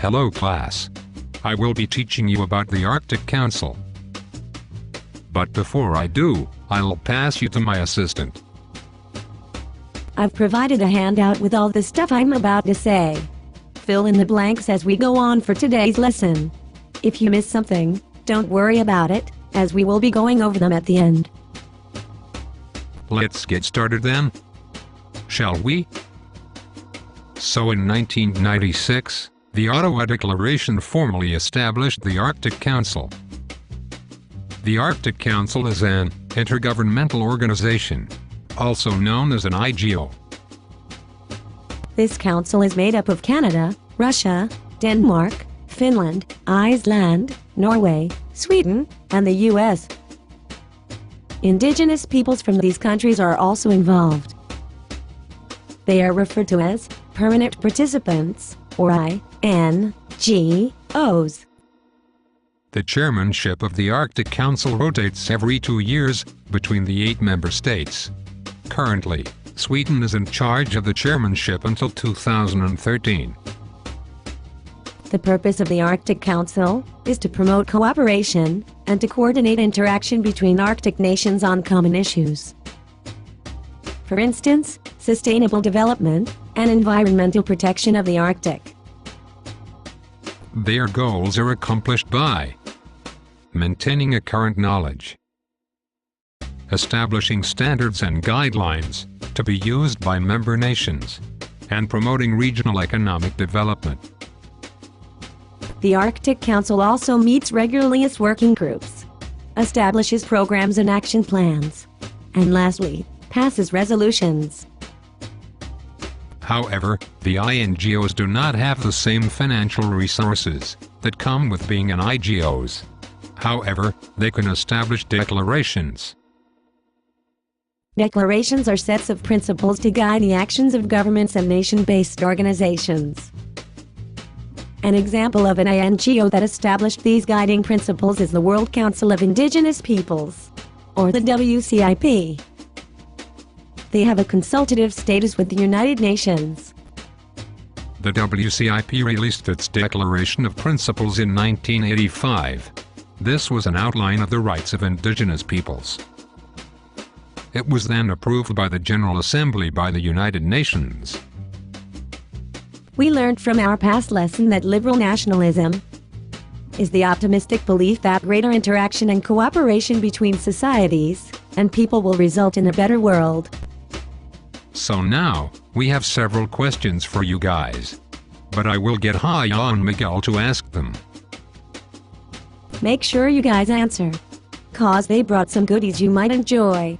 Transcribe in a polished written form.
Hello class. I will be teaching you about the Arctic Council. But before I do, I'll pass you to my assistant. I've provided a handout with all the stuff I'm about to say. Fill in the blanks as we go on for today's lesson. If you miss something, don't worry about it, as we will be going over them at the end. Let's get started then. Shall we? So in 1996, the Ottawa Declaration formally established the Arctic Council. The Arctic Council is an intergovernmental organization, also known as an IGO. This council is made up of Canada, Russia, Denmark, Finland, Iceland, Norway, Sweden, and the US. Indigenous peoples from these countries are also involved. They are referred to as permanent participants, or INGOs. The chairmanship of the Arctic Council rotates every 2 years between the 8 member states. Currently, Sweden is in charge of the chairmanship until 2013. The purpose of the Arctic Council is to promote cooperation and to coordinate interaction between Arctic nations on common issues. For instance, sustainable development and environmental protection of the Arctic. Their goals are accomplished by maintaining a current knowledge, establishing standards and guidelines to be used by member nations, and promoting regional economic development. The Arctic Council also meets regularly as working groups, establishes programs and action plans, and lastly, passes resolutions. However, the INGOs do not have the same financial resources that come with being an IGOs. However, they can establish declarations. Declarations are sets of principles to guide the actions of governments and nation-based organizations. An example of an INGO that established these guiding principles is the World Council of Indigenous Peoples, or the WCIP. They have a consultative status with the United Nations. The WCIP released its Declaration of Principles in 1985. This was an outline of the rights of indigenous peoples. It was then approved by the General Assembly by the United Nations. We learned from our past lesson that liberal nationalism is the optimistic belief that greater interaction and cooperation between societies and people will result in a better world. So now, we have several questions for you guys. But I will get Haya and Miguel to ask them. Make sure you guys answer, cause they brought some goodies you might enjoy.